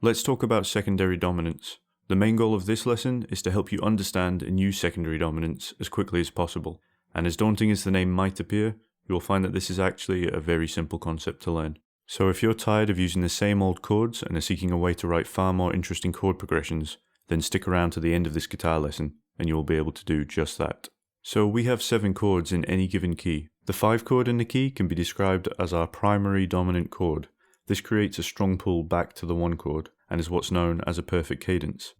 Let's talk about secondary dominants. The main goal of this lesson is to help you understand and use secondary dominants as quickly as possible. And as daunting as the name might appear, you'll find that this is actually a very simple concept to learn. So if you're tired of using the same old chords and are seeking a way to write far more interesting chord progressions, then stick around to the end of this guitar lesson and you will be able to do just that. So we have 7 chords in any given key. The 5 chord in the key can be described as our primary dominant chord. This creates a strong pull back to the 1 chord and is what's known as a perfect cadence.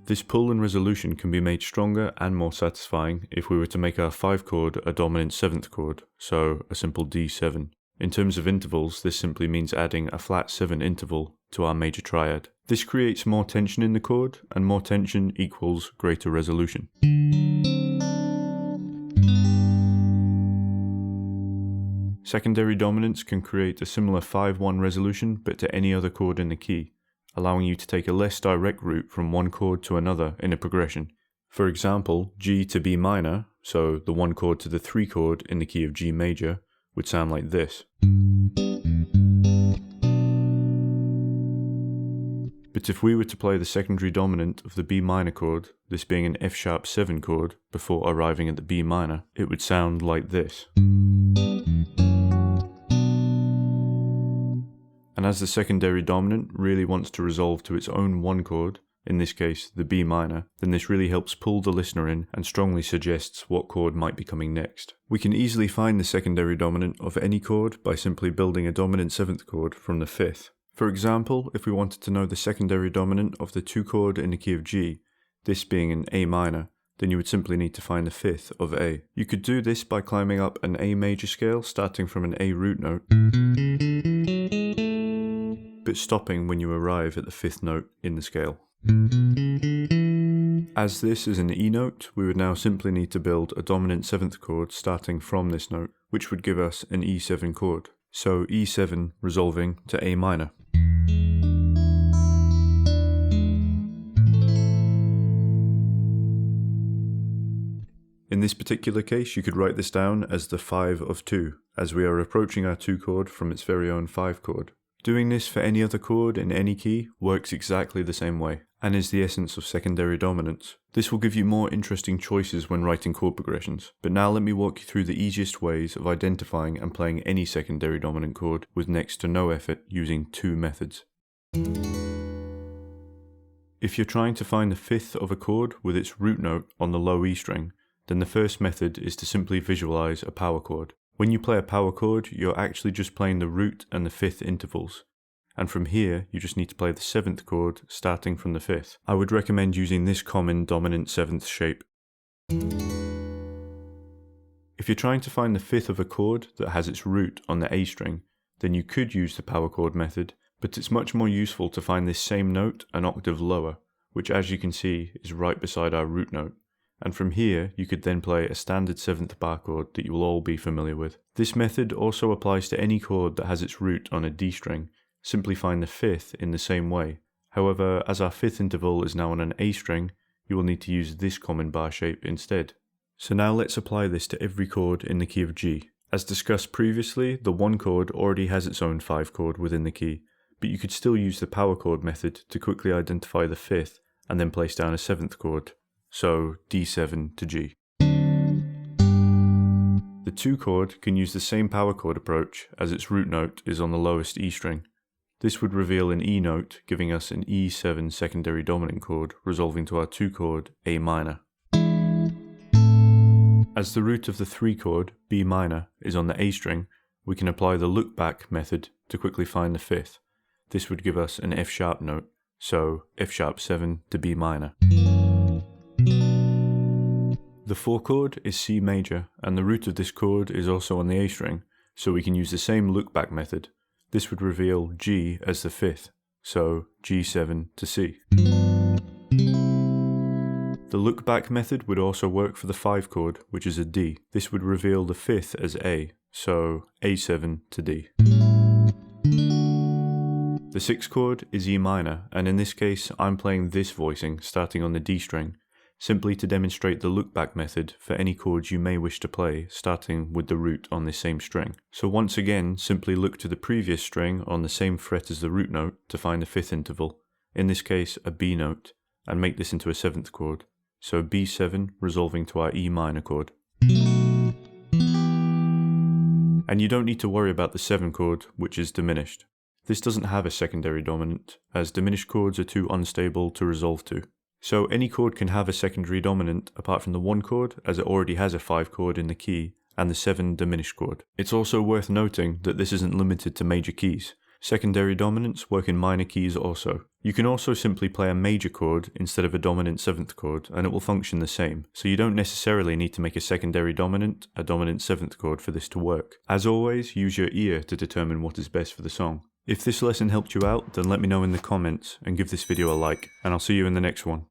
This pull and resolution can be made stronger and more satisfying if we were to make our 5 chord a dominant 7th chord, so a simple D7. In terms of intervals, this simply means adding a flat 7 interval to our major triad. This creates more tension in the chord, and more tension equals greater resolution. Secondary dominants can create a similar 5-1 resolution but to any other chord in the key, allowing you to take a less direct route from one chord to another in a progression. For example, G to B minor, so the 1 chord to the 3 chord in the key of G major, would sound like this. But if we were to play the secondary dominant of the B minor chord, this being an F sharp 7 chord, before arriving at the B minor, it would sound like this. And as the secondary dominant really wants to resolve to its own 1 chord, in this case the B minor, then this really helps pull the listener in and strongly suggests what chord might be coming next. We can easily find the secondary dominant of any chord by simply building a dominant 7th chord from the 5th. For example, if we wanted to know the secondary dominant of the 2 chord in the key of G, this being an A minor, then you would simply need to find the 5th of A. You could do this by climbing up an A major scale starting from an A root note, but stopping when you arrive at the 5th note in the scale. As this is an E note, we would now simply need to build a dominant 7th chord starting from this note, which would give us an E7 chord. So E7 resolving to A minor. In this particular case, you could write this down as the 5 of 2, as we are approaching our 2 chord from its very own 5 chord. Doing this for any other chord in any key works exactly the same way, and is the essence of secondary dominants. This will give you more interesting choices when writing chord progressions, but now let me walk you through the easiest ways of identifying and playing any secondary dominant chord with next to no effort using 2 methods. If you're trying to find the 5th of a chord with its root note on the low E string, then the first method is to simply visualize a power chord. When you play a power chord, you're actually just playing the root and the 5th intervals. And from here, you just need to play the 7th chord starting from the 5th. I would recommend using this common dominant 7th shape. If you're trying to find the 5th of a chord that has its root on the A string, then you could use the power chord method, but it's much more useful to find this same note an octave lower, which as you can see is right beside our root note. And from here, you could then play a standard 7th bar chord that you will all be familiar with. This method also applies to any chord that has its root on a D string. Simply find the 5th in the same way. However, as our 5th interval is now on an A string, you will need to use this common bar shape instead. So now let's apply this to every chord in the key of G. As discussed previously, the 1 chord already has its own 5 chord within the key, but you could still use the power chord method to quickly identify the 5th and then place down a 7th chord. So D7 to G. The 2 chord can use the same power chord approach as its root note is on the lowest E string. This would reveal an E note, giving us an E7 secondary dominant chord, resolving to our 2 chord A minor. As the root of the 3 chord, B minor, is on the A string, we can apply the look back method to quickly find the 5th. This would give us an F sharp note, so F sharp 7 to B minor. The 4 chord is C major, and the root of this chord is also on the A string, so we can use the same look back method. This would reveal G as the 5th, so G7 to C. The look back method would also work for the 5 chord, which is a D. This would reveal the 5th as A, so A7 to D. The 6 chord is E minor, and in this case I'm playing this voicing starting on the D string. simply to demonstrate the look-back method for any chords you may wish to play, starting with the root on this same string. So once again, simply look to the previous string on the same fret as the root note to find the fifth interval, in this case a B note, and make this into a seventh chord. So B7 resolving to our E minor chord. And you don't need to worry about the 7 chord, which is diminished. This doesn't have a secondary dominant, as diminished chords are too unstable to resolve to. So any chord can have a secondary dominant apart from the 1 chord, as it already has a 5 chord in the key, and the 7 diminished chord. It's also worth noting that this isn't limited to major keys. Secondary dominants work in minor keys also. You can also simply play a major chord instead of a dominant 7th chord, and it will function the same, so you don't necessarily need to make a secondary dominant, a dominant 7th chord for this to work. As always, use your ear to determine what is best for the song. If this lesson helped you out, then let me know in the comments and give this video a like, and I'll see you in the next one.